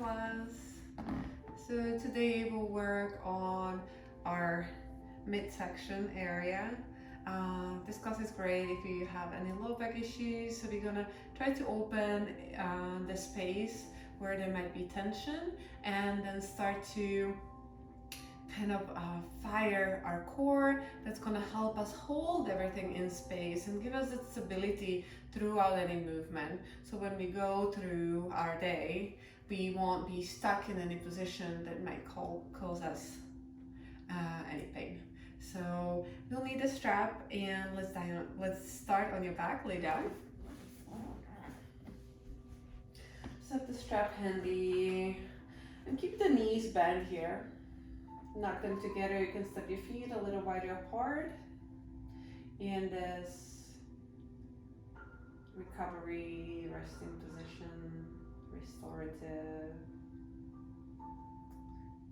class. So today we'll work on our midsection area. This class is great if you have any low back issues. So we're gonna try to open the space where there might be tension and then start to kind of fire our core. That's going to help us hold everything in space and give us that stability throughout any movement. So when we go through our day, we won't be stuck in any position that might cause us any pain. So you'll need a strap, and let's start on your back. Lay down. Set the strap handy and keep the knees bent here. Knock them together. You can step your feet a little wider apart in this recovery, resting position, restorative.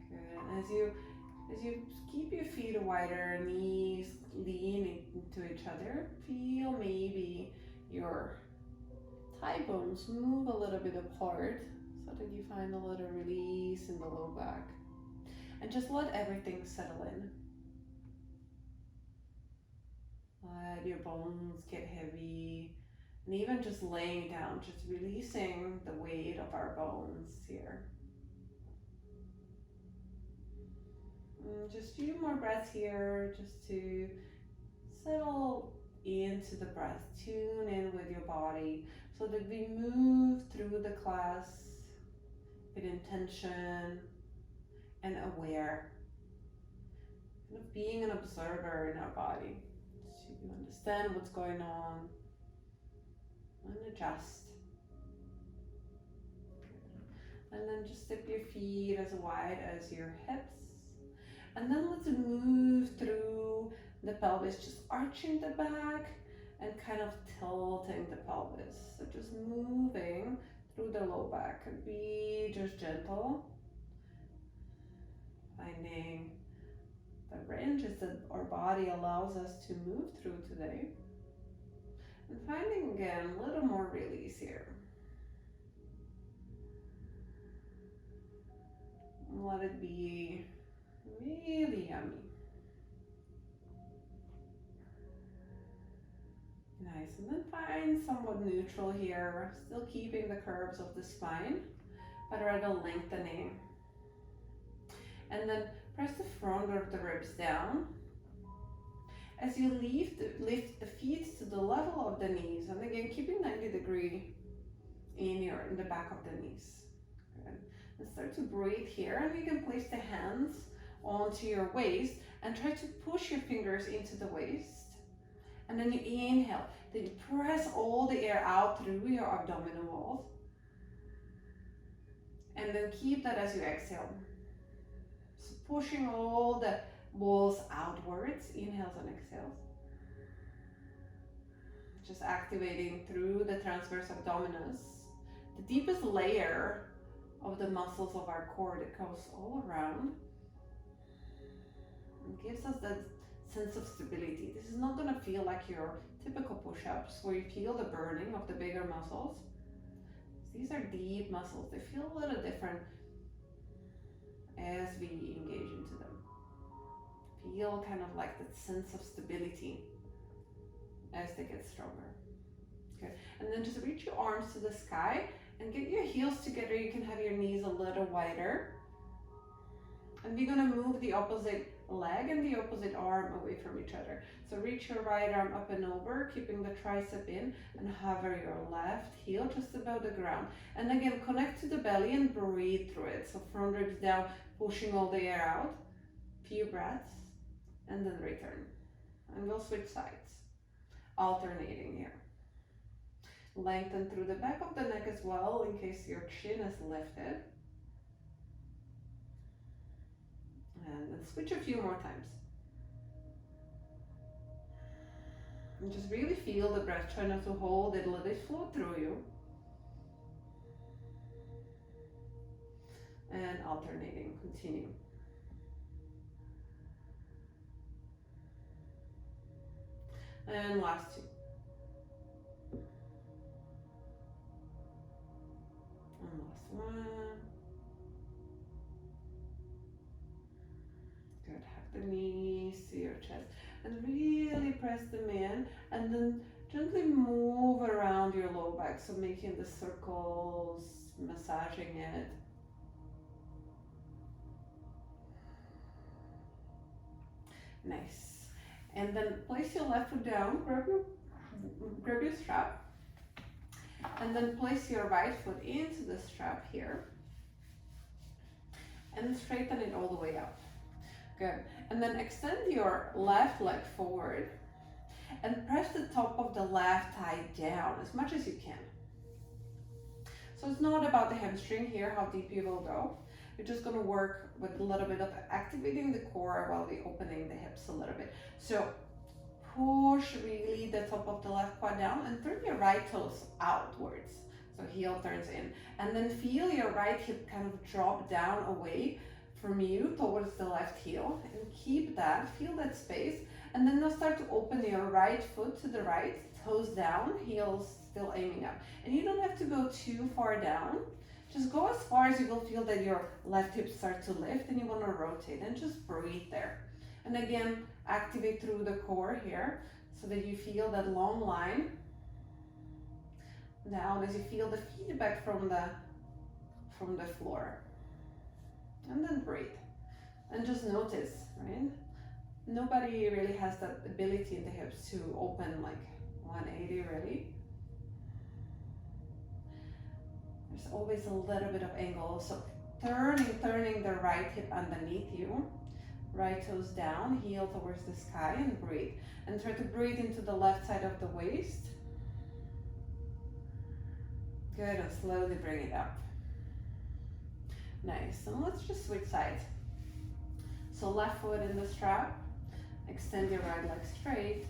Good. And as you keep your feet wider, knees lean into each other, feel maybe your thigh bones move a little bit apart so that you find a little release in the low back. And just let everything settle in. Let your bones get heavy. And even just laying down, just releasing the weight of our bones here. Just a few more breaths here, just to settle into the breath. Tune in with your body so that we move through the class with intention and aware, kind of being an observer in our body, to understand what's going on and adjust. And then just step your feet as wide as your hips. And then let's move through the pelvis, just arching the back and kind of tilting the pelvis. So just moving through the low back. Be just gentle. Finding the ranges that our body allows us to move through today. And finding again a little more release here. Let it be really yummy. Nice, and then find somewhat neutral here, still keeping the curves of the spine, but rather lengthening. And then press the front of the ribs down as you lift the feet to the level of the knees, and again keeping 90-degree in the back of the knees. Good. And start to breathe here, and you can place the hands onto your waist and try to push your fingers into the waist. And then you inhale, then you press all the air out through your abdominal walls, and then keep that as you exhale. So pushing all the walls outwards, inhales and exhales. Just activating through the transverse abdominis, the deepest layer of the muscles of our core that goes all around and gives us that sense of stability. This is not going to feel like your typical push-ups where you feel the burning of the bigger muscles. These are deep muscles. They feel a little different as we engage into them. Feel kind of like that sense of stability as they get stronger. Okay, and then just reach your arms to the sky and get your heels together. You can have your knees a little wider. And we're going to move the opposite leg and the opposite arm away from each other. So reach your right arm up and over, keeping the tricep in, and hover your left heel just above the ground. And again, connect to the belly and breathe through it. So front ribs down, pushing all the air out. Few breaths, and then return. And we'll switch sides, alternating here. Lengthen through the back of the neck as well, in case your chin is lifted. And then switch a few more times. And just really feel the breath. Try not to hold it, let it flow through you. And alternating, continue. And last two. And last one. the knees to your chest and really press them in, and then gently move around your low back, so making the circles, massaging it. Nice. And then place your left foot down, grab your strap, and then place your right foot into the strap here and straighten it all the way up. Good. And then extend your left leg forward and press the top of the left thigh down as much as you can. So it's not about the hamstring here, how deep you will go. You're just going to work with a little bit of activating the core while we're opening the hips a little bit. So push really the top of the left quad down and turn your right toes outwards. So heel turns in. And then feel your right hip kind of drop down away from you towards the left heel. And keep that, feel that space. And then now start to open your right foot to the right, toes down, heels still aiming up. And you don't have to go too far down. Just go as far as you will feel that your left hip starts to lift and you want to rotate, and just breathe there. And again, activate through the core here so that you feel that long line down as you feel the feedback from the floor. And then breathe. And just notice, right? Nobody really has that ability in the hips to open like 180 really. There's always a little bit of angle. So turning the right hip underneath you. Right toes down, heel towards the sky, and breathe. And try to breathe into the left side of the waist. Good, and slowly bring it up. Nice, and let's just switch sides. So left foot in the strap, extend your right leg straight,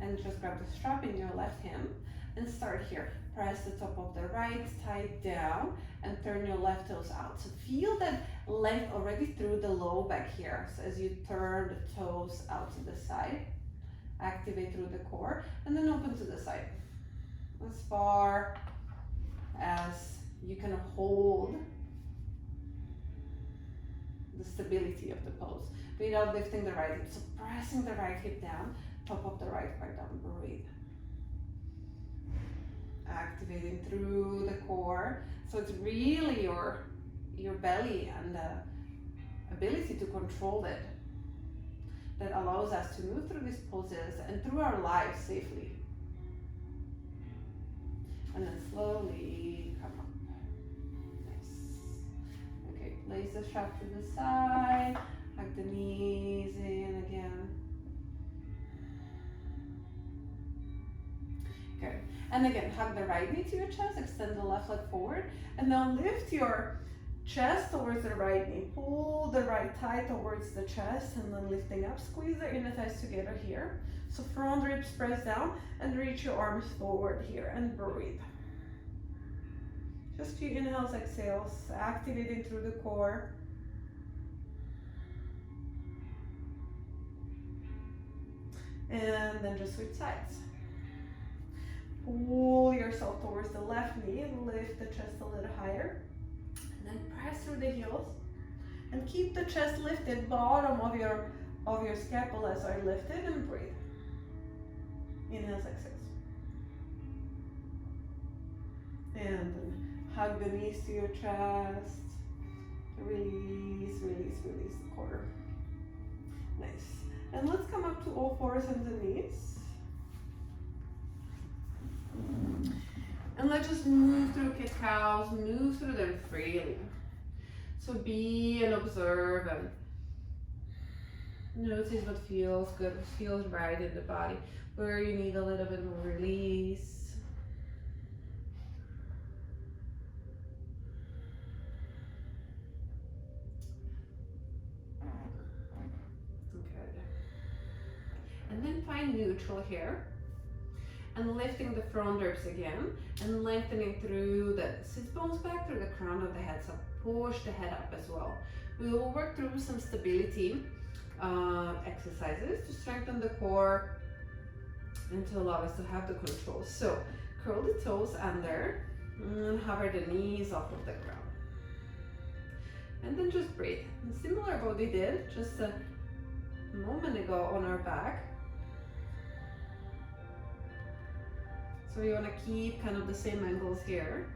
and just grab the strap in your left hand, and start here. Press the top of the right thigh down, and turn your left toes out. So feel that length already through the low back here. So as you turn the toes out to the side, activate through the core, and then open to the side. As far as you can hold the stability of the pose without lifting the right hip. So pressing the right hip down, top of the right part down, breathe. Activating through the core. So it's really your belly and the ability to control it that allows us to move through these poses and through our lives safely. And then slowly come up. Nice. Okay, place the strap to the side, hug the knees in again. Good. And again, hug the right knee to your chest, extend the left leg forward, and now lift your chest towards the right knee. Pull the right thigh towards the chest, and then lifting up. Squeeze the inner thighs together here. So front ribs press down, and reach your arms forward here, and breathe. Just few inhales, exhales, activating through the core. And then just switch sides. Pull yourself towards the left knee and lift the chest a little higher. And then press through the heels. And keep the chest lifted, bottom of your scapulas are lifted, and breathe. Inhales, exhales. And then hug the knees to your chest. Release, release, release the core. Nice. And let's come up to all fours and the knees. And let's just move through cat-cows, move through them freely. So be and observe and notice what feels good, what feels right in the body, where you need a little bit more release. Good. And then find neutral here. And lifting the front ribs again, and lengthening through the sit bones back through the crown of the head. So push the head up as well. We will work through some stability exercises to strengthen the core and to allow us to have the control. So curl the toes under and hover the knees off of the ground. And then just breathe. And similar what we did just a moment ago on our back. So we want to keep kind of the same angles here.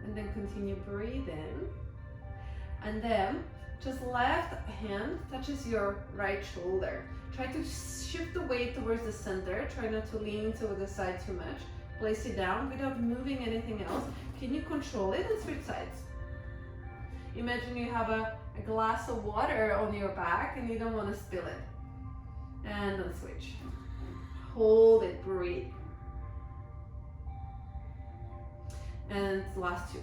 And then continue breathing. And then just left hand touches your right shoulder. Try to shift the weight towards the center. Try not to lean to the side too much. Place it down without moving anything else. Can you control it and switch sides? Imagine you have a glass of water on your back and you don't want to spill it. And then switch. Hold it, breathe. And last two.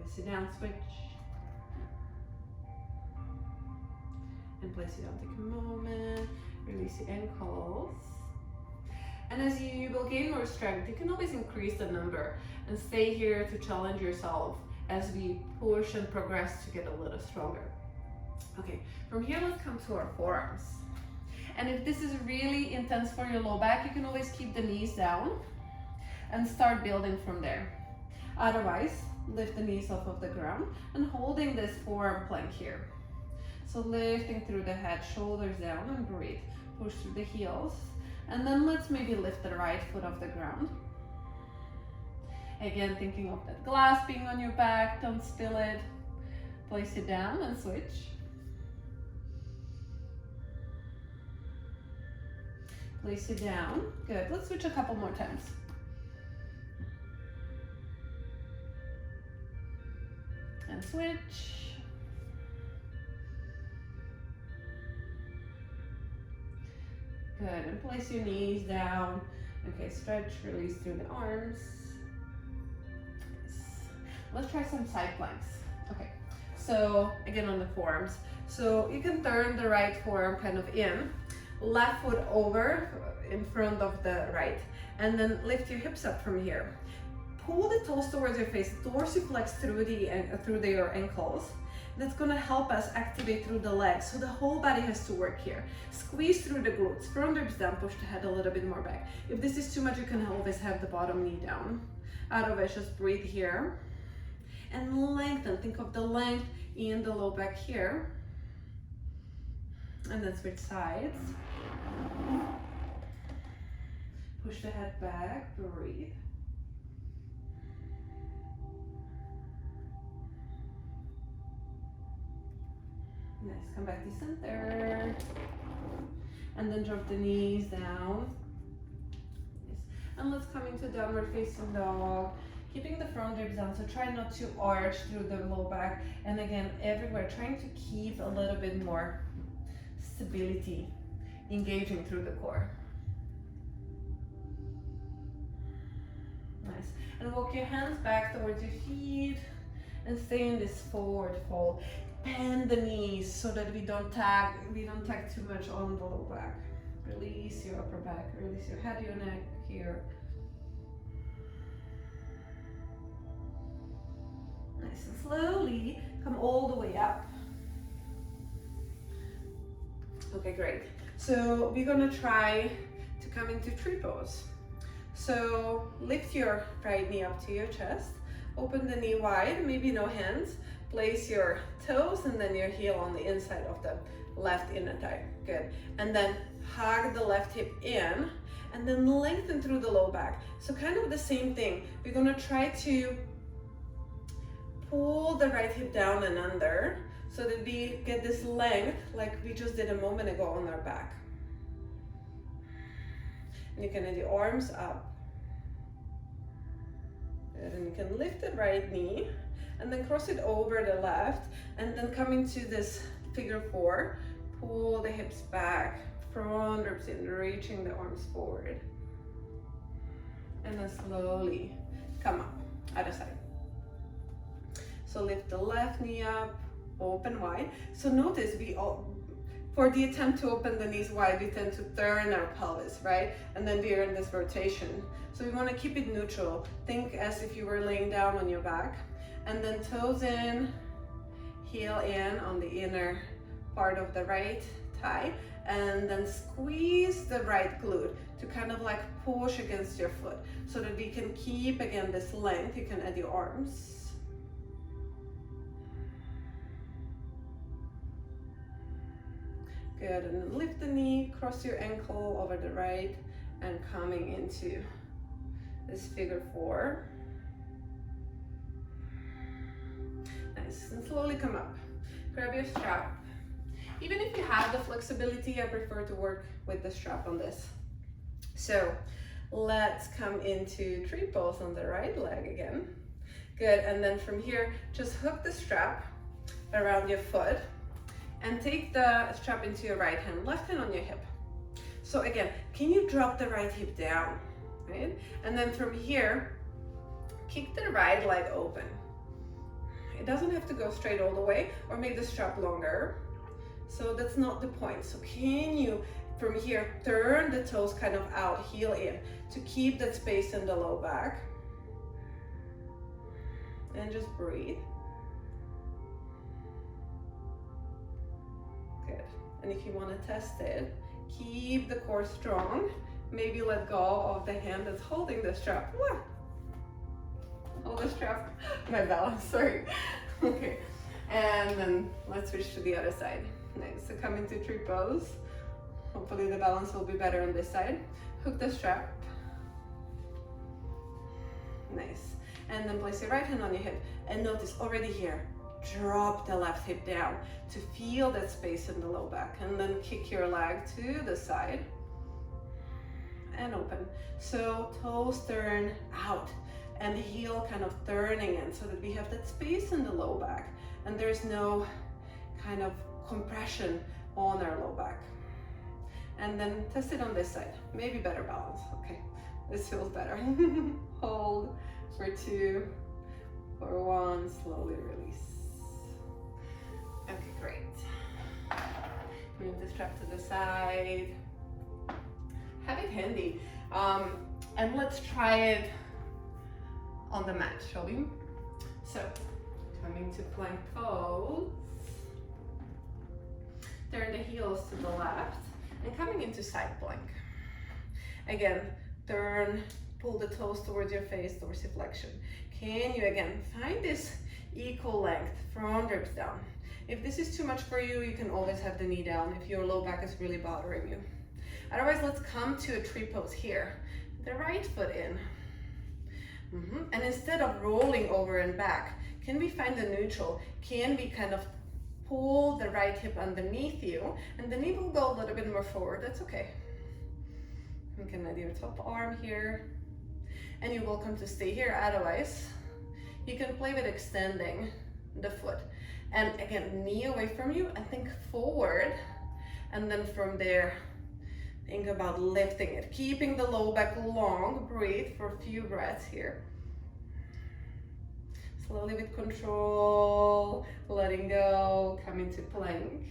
Okay, sit down, switch. And place it down, take a moment. Release the ankles. And as you will gain more strength, you can always increase the number and stay here to challenge yourself as we push and progress to get a little stronger. Okay, from here let's come to our forearms. And if this is really intense for your low back, you can always keep the knees down and start building from there. Otherwise, lift the knees off of the ground and holding this forearm plank here. So lifting through the head, shoulders down, and breathe. Push through the heels. And then let's maybe lift the right foot off the ground. Again, thinking of that glass being on your back, don't spill it. Place it down and switch. Place it down. Good. Let's switch a couple more times. And switch. Good. And place your knees down. Okay, stretch, release through the arms. Let's try some side planks. Okay, so again on the forearms. So you can turn the right forearm kind of in. Left foot over in front of the right, and then lift your hips up from here. Pull the toes towards your face, dorsiflex through your ankles. That's gonna help us activate through the legs, so the whole body has to work here. Squeeze through the glutes, front ribs down, push the head a little bit more back. If this is too much, you can always have the bottom knee down. Otherwise, just breathe here. And lengthen, think of the length in the low back here. And then switch sides. Push the head back, breathe. Nice, come back to center. And then drop the knees down. Yes. And let's come into downward facing dog. Keeping the front ribs down, so try not to arch through the low back. And again, everywhere, trying to keep a little bit more stability, engaging through the core. Nice. And walk your hands back towards your feet and stay in this forward fold. Bend the knees so that we don't tag too much on the low back. Release your upper back, release your head, your neck here. Nice, and slowly come all the way up. Okay, great. So we're gonna try to come into tree pose. So lift your right knee up to your chest, open the knee wide, maybe no hands, place your toes and then your heel on the inside of the left inner thigh. Good. And then hug the left hip in and then lengthen through the low back. So kind of the same thing. We're gonna try to pull the right hip down and under so that we get this length like we just did a moment ago on our back. And you can have the arms up. Good. And you can lift the right knee and then cross it over the left and then come into this figure four. Pull the hips back, front ribs in, reaching the arms forward. And then slowly come up, other side. So lift the left knee up, open wide. So notice for the attempt to open the knees wide, we tend to turn our pelvis, right? And then we are in this rotation. So we want to keep it neutral. Think as if you were laying down on your back. And then toes in, heel in on the inner part of the right thigh. And then squeeze the right glute to kind of like push against your foot so that we can keep again this length. You can add your arms. Good, and then lift the knee, cross your ankle over the right, and coming into this figure 4. Nice, and slowly come up. Grab your strap. Even if you have the flexibility, I prefer to work with the strap on this. So let's come into tree pose on the right leg again. Good, and then from here, just hook the strap around your foot and take the strap into your right hand, left hand on your hip. So again, can you drop the right hip down, right? And then from here, kick the right leg open. It doesn't have to go straight all the way or make the strap longer. So that's not the point. So can you, from here, turn the toes kind of out, heel in, to keep that space in the low back. And just breathe. Good. And if you want to test it, keep the core strong. Maybe let go of the hand that's holding the strap. Hold the strap. My balance, sorry. Okay. And then let's switch to the other side. Nice. So come into tree pose. Hopefully the balance will be better on this side. Hook the strap. Nice. And then place your right hand on your hip. And notice already here, drop the left hip down to feel that space in the low back, and then kick your leg to the side and open. So toes turn out and the heel kind of turning in so that we have that space in the low back and there's no kind of compression on our low back. And then test it on this side, maybe better balance. Okay, this feels better. Hold for 2, for 1, slowly release. Okay, great. Move the strap to the side. Have it handy. And let's try it on the mat, shall we? So, coming to plank pose. Turn the heels to the left and coming into side plank. Again, turn, pull the toes towards your face, dorsiflexion. Can you again find this equal length from ribs down? If this is too much for you, you can always have the knee down if your low back is really bothering you. Otherwise, let's come to a tree pose here. The right foot in. And instead of rolling over and back, can we find the neutral? Can we kind of pull the right hip underneath you and the knee will go a little bit more forward? That's okay. You can add your top arm here and you're welcome to stay here. Otherwise, you can play with extending the foot. And again, knee away from you and think forward. And then from there, think about lifting it, keeping the low back long. Breathe for a few breaths here. Slowly with control, letting go, come into plank.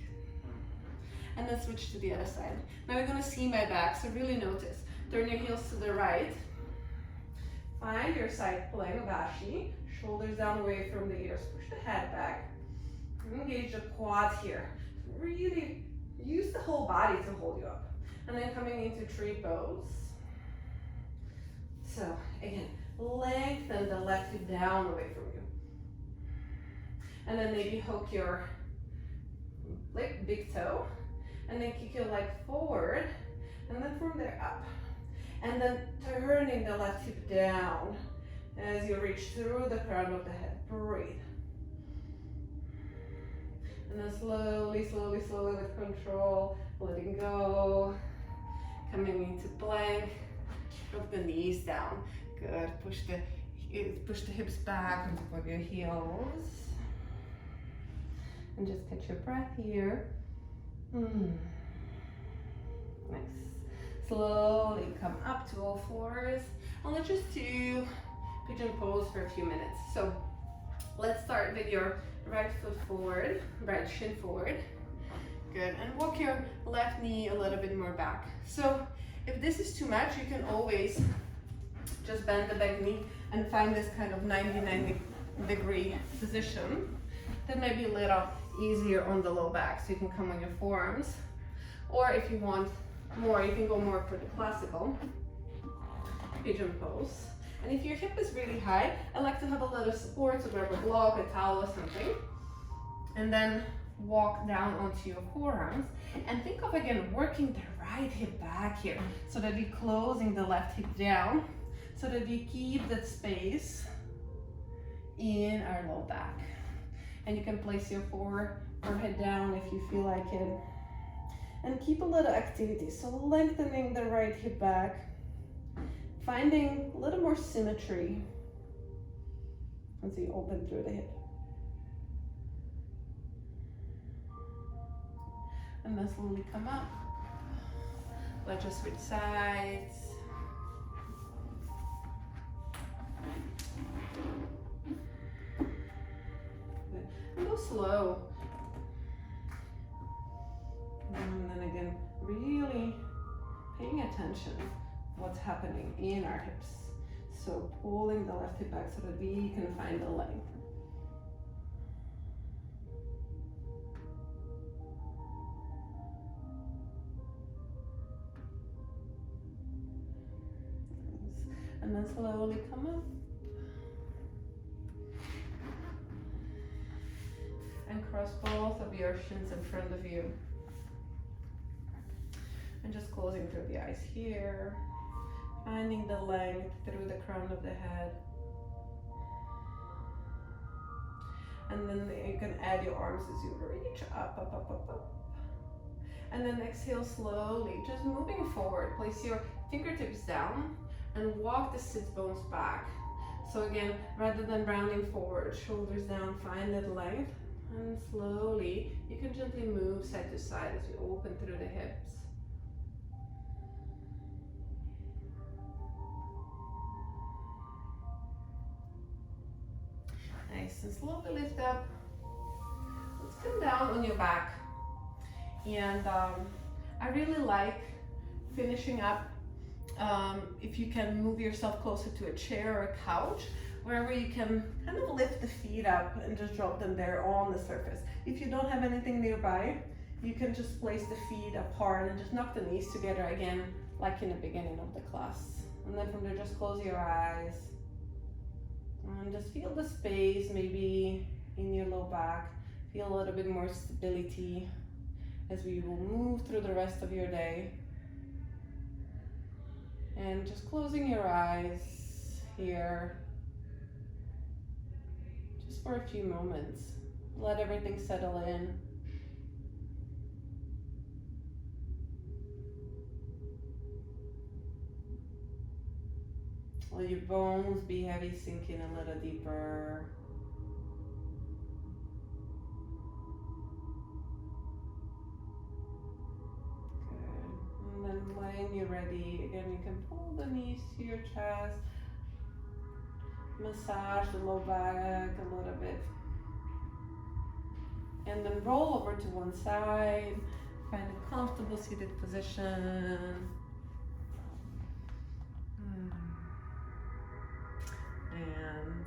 And then switch to the other side. Now we're gonna see my back, so really notice. Turn your heels to the right. Find your side plank, Vashi. Shoulders down away from the ears. Push the head back. Engage the quads here. Really use the whole body to hold you up. And then coming into tree pose. So again, lengthen the left hip down away from you. And then maybe hook your big toe. And then kick your leg forward. And then from there up. And then turning the left hip down as you reach through the crown of the head. Breathe. And then slowly, slowly, slowly with control, letting go. Coming into plank. Drop the knees down. Good. Push the hips back on top of your heels. And just catch your breath here. Nice. Slowly come up to all fours. And let's just do pigeon pose for a few minutes. So let's start with your right foot forward, right shin forward. Good, and walk your left knee a little bit more back. So if this is too much, you can always just bend the back knee and find this kind of 90-degree position. That might be a little easier on the low back, so you can come on your forearms. Or if you want more, you can go more for the classical pigeon pose. And if your hip is really high, I like to have a little support, so grab a block, a towel or something. And then walk down onto your forearms. And think of, again, working the right hip back here, so that you're closing the left hip down, so that you keep that space in our low back. And you can place your forehead down if you feel like it. And keep a little activity, so lengthening the right hip back, finding a little more symmetry as you open through the hip. And then slowly come up. Let's just switch sides. And go slow. And then again, really paying attention to what's happening in our hips. So pulling the left hip back so that we can find the length. And then slowly come up. And cross both of your shins in front of you. And just closing through the eyes here. Finding the length through the crown of the head. And then you can add your arms as you reach up, up, up, up, up. And then exhale slowly, just moving forward. Place your fingertips down and walk the sit bones back. So again, rather than rounding forward, shoulders down, find that length. And slowly, you can gently move side to side as you open through the hips. Nice, and slowly lift up. Let's come down on your back. And I really like finishing up, if you can move yourself closer to a chair or a couch, wherever you can kind of lift the feet up and just drop them there on the surface. If you don't have anything nearby, you can just place the feet apart and just knock the knees together again, like in the beginning of the class. And then from there, just close your eyes. And just feel the space maybe in your low back. Feel a little bit more stability as we will move through the rest of your day. And just closing your eyes here. Just for a few moments. Let everything settle in. Let your bones be heavy, sink in a little deeper. Good. And then when you're ready, again, you can pull the knees to your chest. Massage the low back a little bit. And then roll over to one side. Find a comfortable seated position. And